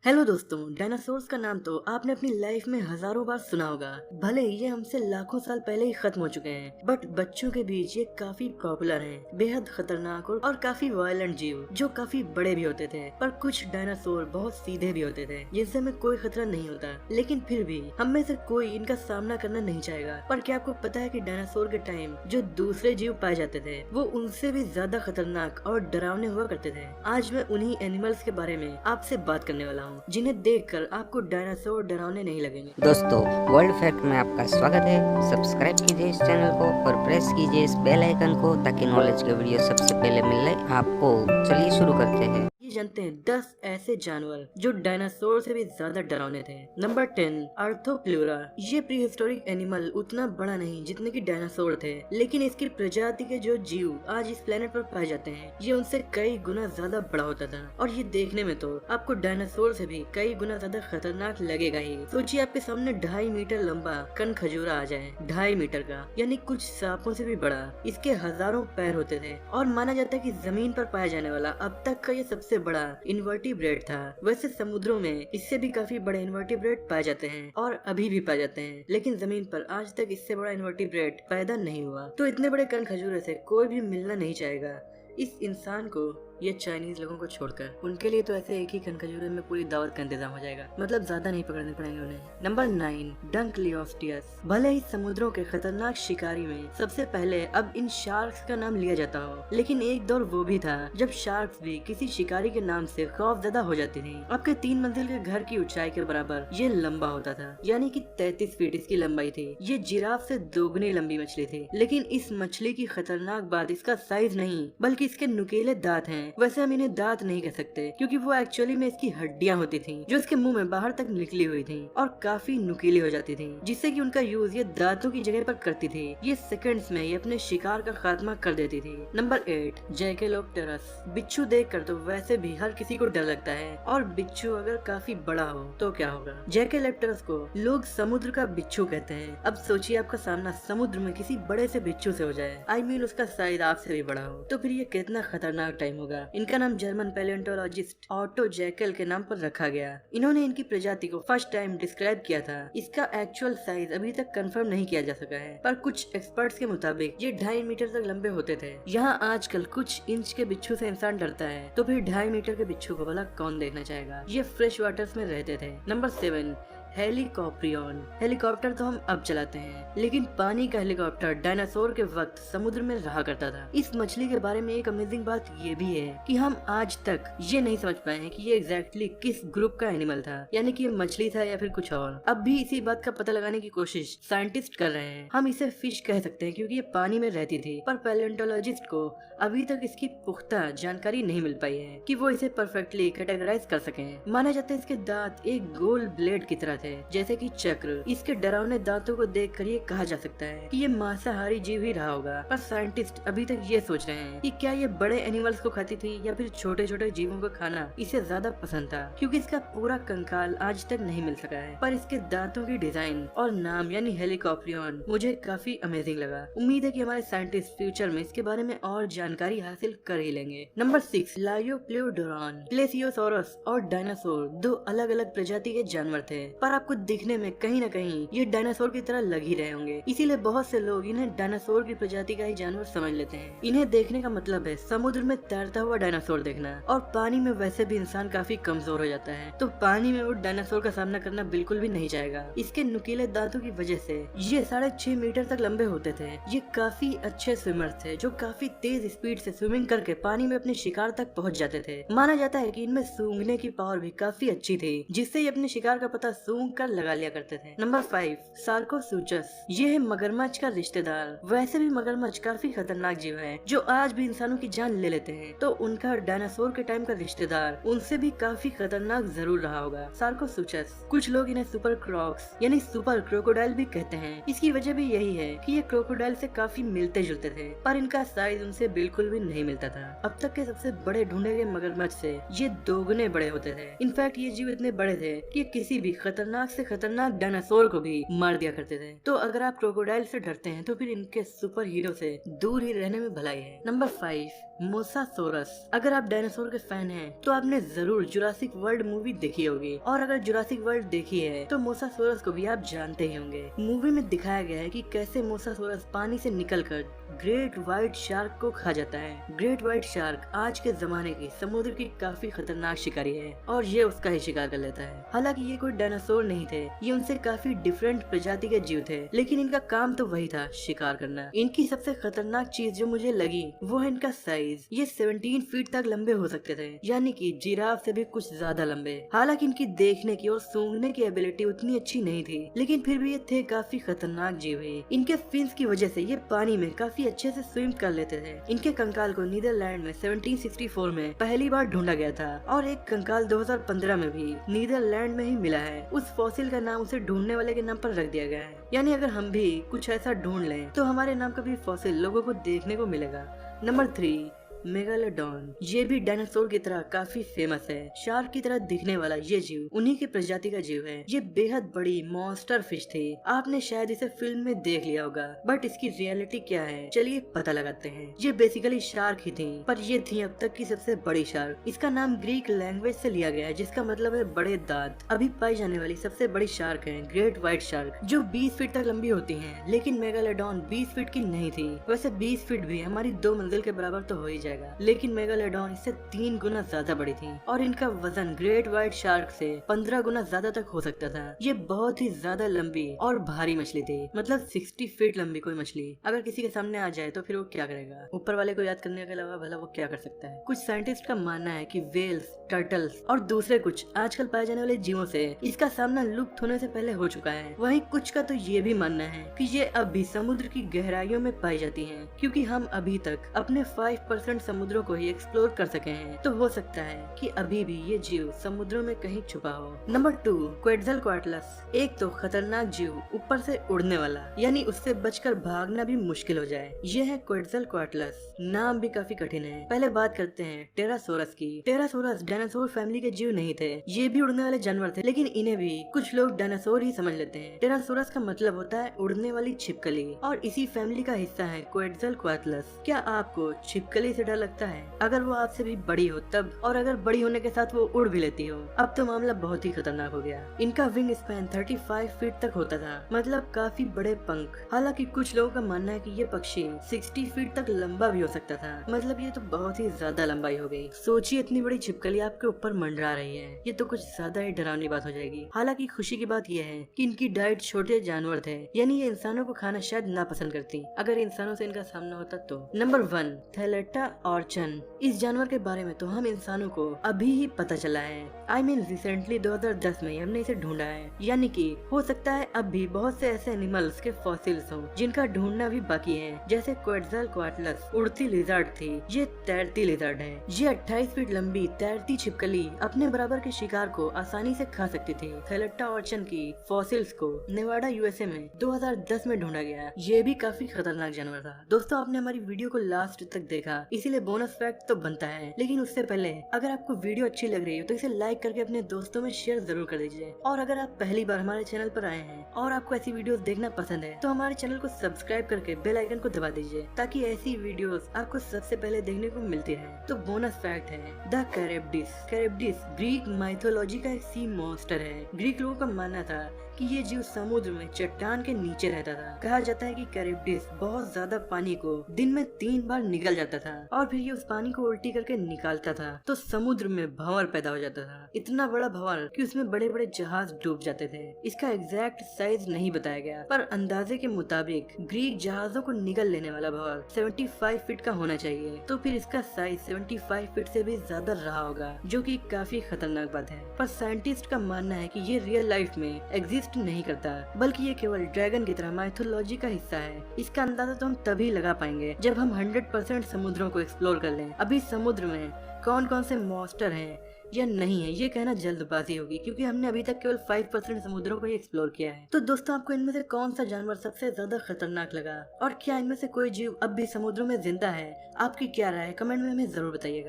Hello दोस्तों, dinosaurs का नाम तो आपने अपनी लाइफ में हजारों बार सुना होगा। भले ये हमसे लाखों साल पहले ही खत्म हो चुके हैं, बट बच्चों के बीच ये काफी पॉपुलर हैं। बेहद खतरनाक और काफी वायलेंट जीव जो काफी बड़े भी होते थे। पर कुछ डायनासोर बहुत सीधे भी होते थे जिनसे हमें कोई खतरा नहीं होता, लेकिन फिर भी हम में से कोई इनका सामना करना नहीं चाहेगा। पर क्या आपको पता है कि डायनासोर के टाइम जो दूसरे जीव पाए जाते थे वो उनसे भी ज्यादा खतरनाक और डरावने हुआ करते थे। आज मैं उन्हीं एनिमल्स के बारे में आपसे बात करने वाला हूँ जिन्हें देखकर आपको डायनासोर डरावने नहीं लगेंगे। दोस्तों, वर्ल्ड फैक्ट में आपका स्वागत है। सब्सक्राइब कीजिए इस चैनल को और प्रेस कीजिए इस बेल आइकन को ताकि नॉलेज के वीडियो सबसे पहले मिले आपको। चलिए शुरू करते हैं। जानते हैं 10 ऐसे जानवर जो डायनासोर से भी ज्यादा डरावने थे। नंबर 10, आर्थोप्लूरा। ये प्री हिस्टोरिक एनिमल उतना बड़ा नहीं जितने कि डायनासोर थे, लेकिन इसकी प्रजाति के जो जीव आज इस प्लेनेट पर पाए जाते हैं ये उनसे कई गुना ज्यादा बड़ा होता था। और ये देखने में तो आपको डायनासोर से भी कई गुना ज्यादा खतरनाक लगेगा ही। सोचिए आपके सामने 2.5 मीटर लंबा कन खजूरा आ जाए, 2.5 मीटर का, यानी कुछ सांपों से भी बड़ा। इसके हजारों पैर होते थे और माना जाता है कि जमीन पर पाया जाने वाला अब तक का ये सबसे बड़ा इन्वर्टिब्रेट था। वैसे समुद्रों में इससे भी काफी बड़े इन्वर्टिब्रेट पाए जाते हैं और अभी भी पाए जाते हैं, लेकिन जमीन पर आज तक इससे बड़ा इन्वर्टिब्रेट पैदा नहीं हुआ। तो इतने बड़े कण खजूरे से कोई भी मिलना नहीं चाहेगा। इस इंसान को, ये चाइनीज लोगों को छोड़कर, उनके लिए तो ऐसे एक ही कण खजूरे में पूरी दावत का इंतजाम हो जाएगा। मतलब ज्यादा नहीं पकड़ने पड़ेंगे उन्हें। Number 9, Dunkleosteus. भले ही समुद्रों के खतरनाक शिकारी में सबसे पहले अब इन शार्क्स का नाम लिया जाता हो, लेकिन एक दौर वो भी था जब शार्क्स भी किसी शिकारी के नाम से खौफजदा हो जाती थी। आपके 3 मंजिल के घर की ऊंचाई के बराबर ये लंबा होता था, यानी कि 33 फीट इसकी लंबाई थी। ये जिराफ से दोगुनी लंबी मछली थी, लेकिन इस मछली की खतरनाक बात इसका साइज नहीं बल्कि इसके नुकीले दांत हैं। वैसे हम इन्हें दांत नहीं कह सकते क्योंकि वो एक्चुअली में इसकी हड्डियां होती थी जो इसके मुंह में बाहर तक निकली हुई थी और काफी नुकीली हो जाती थी, जिससे कि उनका यूज ये दांतों की जगह पर करती थी। ये सेकंड्स में ये अपने शिकार का खात्मा कर देती थी। नंबर 8, जैकेलोप्टेरस। बिच्छू देखकर तो वैसे भी हर किसी को डर लगता है, और बिच्छू अगर काफी बड़ा हो तो क्या होगा। जैकेलोप्टेरस को लोग समुद्र का बिच्छू कहते हैं। अब सोचिए आपका सामना समुद्र में किसी बड़े से बिच्छू से हो जाए, आई मीन उसका साइज आपसे भी बड़ा हो, तो फिर ये कितना खतरनाक टाइम होगा। इनका नाम जर्मन पैलियोंटोलॉजिस्ट ऑटो जैकेल के नाम पर रखा गया। इन्होंने इनकी प्रजाति को फर्स्ट टाइम डिस्क्राइब किया था। इसका एक्चुअल साइज अभी तक कंफर्म नहीं किया जा सका है, पर कुछ एक्सपर्ट्स के मुताबिक ये 2.5 मीटर तक लंबे होते थे। यहाँ आजकल कुछ इंच के बिच्छू से इंसान डरता है, तो फिर 2.5 मीटर के बिच्छू को भला कौन देखना चाहेगा। ये फ्रेश वाटर्स में रहते थे। नंबर 7, हेलीकॉप्टरियन। हेलीकॉप्टर तो हम अब चलाते हैं, लेकिन पानी का हेलीकॉप्टर डायनासोर के वक्त समुद्र में रहा करता था। इस मछली के बारे में एक अमेजिंग बात ये भी है कि हम आज तक ये नहीं समझ पाए हैं कि ये एग्जैक्टली किस ग्रुप का एनिमल था, यानी कि ये मछली था या फिर कुछ और। अब भी इसी बात का पता लगाने की कोशिश साइंटिस्ट कर रहे हैं। हम इसे फिश कह सकते हैं क्योंकि ये पानी में रहती थी, पर पैलियोंटोलॉजिस्ट को अभी तक इसकी पुख्ता जानकारी नहीं मिल पाई है कि वो इसे परफेक्टली कैटेगराइज कर सकें। माना जाता है इसके दांत एक गोल ब्लेड की तरह थे, जैसे कि चक्र। इसके डरावने दांतों को देखकर ये कहा जा सकता है कि ये मांसाहारी जीव ही रहा होगा, पर साइंटिस्ट अभी तक ये सोच रहे हैं कि क्या ये बड़े एनिमल्स को खाती थी या फिर छोटे छोटे जीवों को खाना इसे ज्यादा पसंद था, क्योंकि इसका पूरा कंकाल आज तक नहीं मिल सका है। पर इसके दांतों की डिजाइन और नाम यानी हेलीकॉप्टरियन मुझे काफी अमेजिंग लगा। उम्मीद है कि हमारे साइंटिस्ट फ्यूचर में इसके बारे में और जानकारी हासिल कर ही लेंगे। नंबर 6, लायोप्लेडोरॉन। प्लेसियोसॉरस और डायनासोर दो अलग अलग प्रजाति के जानवर थे, पर आपको दिखने में कहीं न कहीं ये डायनासोर की तरह लग ही रहे होंगे। इसीलिए बहुत से लोग इन्हें डायनासोर की प्रजाति का ही जानवर समझ लेते हैं। इन्हें देखने का मतलब है समुद्र में तैरता हुआ डायनासोर देखना, और पानी में वैसे भी इंसान काफी कमजोर हो जाता है, तो पानी में वो डायनासोर का सामना करना बिल्कुल भी नहीं चाहेगा। इसके नुकीले दांतों की वजह से ये 6.5 मीटर तक लंबे होते थे। ये काफी अच्छे स्विमर थे जो काफी तेज स्पीड से स्विमिंग करके पानी में अपने शिकार तक पहुँच जाते थे। माना जाता है कि इनमें सूंघने की पावर भी काफी अच्छी थी, जिससे ये अपने शिकार का पता सूंघ कर लगा लिया करते थे। नंबर 5, सार्कोसुचस। ये है मगरमच्छ का रिश्तेदार। वैसे भी मगरमच्छ काफी खतरनाक जीव है जो आज भी इंसानों की जान ले लेते हैं, तो उनका डायनासोर के टाइम का रिश्तेदार उनसे भी काफी खतरनाक जरूर रहा होगा, सार्कोसुचस। कुछ लोग इन्हें सुपर क्रॉक्स यानी सुपर क्रोकोडाइल भी कहते हैं। इसकी वजह भी यही है कि ये क्रोकोडाइल से काफी मिलते जुलते थे, पर इनका साइज उनसे बिल्कुल भी नहीं मिलता था। अब तक के सबसे बड़े ढूंढे गए मगरमच्छ से ये दोगुने बड़े होते थे। इनफैक्ट ये जीव इतने बड़े थे कि किसी भी खतरनाक से खतरनाक डायनासोर को भी मार दिया करते थे। तो अगर आप क्रोकोडाइल से डरते हैं तो फिर इनके सुपर हीरो से दूर ही रहने में भलाई है। Number 5, mosasaurus. अगर आप डायनासोर के फैन हैं तो आपने जरूर जुरासिक वर्ल्ड मूवी देखी होगी, और अगर जुरासिक वर्ल्ड देखी है तो मोसासोरस को भी आप जानते ही होंगे। मूवी में दिखाया गया है कि कैसे मोसासोरस पानी से निकलकर ग्रेट व्हाइट शार्क को खा जाता है। ग्रेट व्हाइट शार्क आज के जमाने की समुद्र की काफी खतरनाक शिकारी है और ये उसका ही शिकार कर लेता है। हालांकि ये कोई डायनासोर नहीं थे, ये उनसे काफी डिफरेंट प्रजाति के जीव थे, लेकिन इनका काम तो वही था, शिकार करना। इनकी सबसे खतरनाक चीज जो मुझे लगी वो है इनका साइज। ये 17 फीट तक लंबे हो सकते थे, यानी कि जिराफ से भी कुछ ज्यादा लंबे। हालांकि इनकी देखने की और सूंघने की एबिलिटी उतनी अच्छी नहीं थी, लेकिन फिर भी ये थे काफी खतरनाक जीव है। इनके फिन्स की वजह से ये पानी में काफी अच्छे से स्विम कर लेते थे। इनके कंकाल को नीदरलैंड में 1764 में पहली बार ढूंढा गया था और एक कंकाल 2015 में भी नीदरलैंड में ही मिला है। उस फॉसिल का नाम उसे ढूंढने वाले के नाम पर रख दिया गया है, यानी अगर हम भी कुछ ऐसा ढूंढ लें तो हमारे नाम का भी फॉसिल लोगों को देखने को मिलेगा। Number 3, megalodon. ये भी डायनासोर की तरह काफी फेमस है। शार्क की तरह दिखने वाला ये जीव उन्हीं की प्रजाति का जीव है। ये बेहद बड़ी मॉन्स्टर फिश थी। आपने शायद इसे फिल्म में देख लिया होगा, बट इसकी रियलिटी क्या है चलिए पता लगाते हैं। ये बेसिकली शार्क ही थी, पर ये थी अब तक की सबसे बड़ी शार्क। इसका नाम ग्रीक लैंग्वेज से लिया गया है, जिसका मतलब है बड़े दांत। अभी पाई जाने वाली सबसे बड़ी शार्क है ग्रेट व्हाइट शार्क, जो 20 फीट तक लंबी होती है। लेकिन मेगालोडॉन 20 फीट की नहीं थी। वैसे 20 फीट भी हमारी 2 मंजिल के बराबर तो हो ही जाएगा, लेकिन मेगालोडॉन इससे 3 गुना ज्यादा बड़ी थी और इनका वजन ग्रेट व्हाइट शार्क से 15 गुना ज्यादा तक हो सकता था। ये बहुत ही ज्यादा लंबी और भारी मछली थी, मतलब 60 फीट लंबी कोई मछली अगर किसी के सामने आ जाए तो फिर वो क्या करेगा? ऊपर वाले को याद करने के अलावा भला वो क्या कर सकता है? कुछ साइंटिस्ट का मानना है कि वेल्स, टर्टल्स और दूसरे कुछ आजकल पाए जाने वाले जीवों से इसका सामना लुप्त होने से पहले हो चुका है। वहीं कुछ का तो ये भी मानना है कि ये अब भी समुद्र की गहराइयों में पाई जाती हैं, क्योंकि हम अभी तक अपने 5% समुद्रों को ही एक्सप्लोर कर सके हैं। तो हो सकता है कि अभी भी ये जीव समुद्रों में कहीं छुपा हो। नंबर 2, क्वेट्ज़लकोएटलस। एक तो खतरनाक जीव, ऊपर से उड़ने वाला, यानी उससे बचकर भागना भी मुश्किल हो जाए। ये है क्वेट्ज़लकोएटलस। नाम भी काफी कठिन है। पहले बात करते हैं टेरासोरस की। टेरासोरस डायनासोर फैमिली के जीव नहीं थे, ये भी उड़ने वाले जानवर थे, लेकिन इन्हें भी कुछ लोग डायनासोर ही समझ लेते हैं। टेरासोरस का मतलब होता है उड़ने वाली छिपकली, और इसी फैमिली का हिस्सा है क्वेट्ज़लकोएटलस। क्या आपको छिपकली से डर लगता है? अगर वो आपसे भी बड़ी हो तब, और अगर बड़ी होने के साथ वो उड़ भी लेती हो, अब तो मामला बहुत ही खतरनाक हो गया। इनका विंग स्पैन 35 फीट तक होता था, मतलब काफी बड़े पंख। हालांकि कुछ लोगों का मानना है कि ये पक्षी 60 फीट तक लंबा भी हो सकता था, मतलब ये तो बहुत ही ज्यादा लंबाई हो गई। सोचिए इतनी बड़ी छिपकली आपके ऊपर मंडरा रही है, ये तो कुछ ज्यादा ही डरावनी बात हो जाएगी। हालांकि खुशी की बात यह है कि इनकी डाइट छोटे जानवर थे, यानी ये इंसानों को खाना शायद ना पसंद करती अगर इंसानों से इनका सामना होता तो। नंबर 1, थैलेटा ऑर्चन। इस जानवर के बारे में तो हम इंसानों को अभी ही पता चला है। I mean रिसेंटली 2010 में हमने इसे ढूंढा है, यानी कि हो सकता है अब भी बहुत से ऐसे एनिमल्स के फॉसिल्स हों जिनका ढूंढना भी बाकी है। जैसे क्वेट्ज़लकोएटलस उड़ती लिजर्ड थी, ये तैरती लिजर्ड है। ये 28 फीट लंबी तैरती छिपकली अपने बराबर के शिकार को आसानी से खा सकती थी। थैलेटा ऑर्चन की फॉसिल्स को नेवाडा USA में 2010 में ढूंढा गया। ये भी काफी खतरनाक जानवर था। दोस्तों, आपने हमारी वीडियो को लास्ट तक देखा, इसीलिए बोनस फैक्ट तो बनता है, लेकिन उससे पहले अगर आपको वीडियो अच्छी लग रही हो तो इसे लाइक करके अपने दोस्तों में शेयर जरूर कर दीजिए। और अगर आप पहली बार हमारे चैनल पर आए हैं और आपको ऐसी वीडियोस देखना पसंद है तो हमारे चैनल को सब्सक्राइब करके बेल आइकन को दबा दीजिए, ताकि ऐसी वीडियोस आपको सबसे पहले देखने को मिलती रहे। तो बोनस फैक्ट है द कैरेब्डिस। कैरेब्डिस ग्रीक माइथोलॉजी का एक सी मॉन्स्टर है। ग्रीक लोगों का मानना था कि ये जीव समुद्र में चट्टान के नीचे रहता था। कहा जाता है कि कैरेब्डिस बहुत ज्यादा पानी को दिन में 3 बार निगल जाता था और फिर ये उस पानी को उल्टी करके निकालता था, तो समुद्र में भंवर पैदा हो जाता था। इतना बड़ा भंवर कि उसमें बड़े बड़े जहाज डूब जाते थे। इसका एग्जैक्ट साइज नहीं बताया गया, पर अंदाजे के मुताबिक ग्रीक जहाजों को निगल लेने वाला भंवर 75 फीट का होना चाहिए। तो फिर इसका साइज 75 फीट से भी ज्यादा रहा होगा, जो कि काफी खतरनाक बात है। पर साइंटिस्ट का मानना है कि ये रियल लाइफ में एग्जिस्ट नहीं करता, बल्कि ये केवल ड्रैगन की तरह माइथोलॉजी का हिस्सा है। इसका अंदाजा तो हम तभी लगा पाएंगे जब हम 100% समुद्रों को एक्सप्लोर कर लें। अभी समुद्र में कौन कौन से मॉन्स्टर हैं या नहीं है, ये कहना जल्दबाजी होगी, क्योंकि हमने अभी तक केवल 5% समुद्रों को ही एक्सप्लोर किया है। तो दोस्तों, आपको इनमें से कौन सा जानवर सबसे ज्यादा खतरनाक लगा, और क्या इनमें से कोई जीव अब भी समुद्रों में जिंदा है? आपकी क्या राय है? कमेंट में हमें जरूर बताइएगा।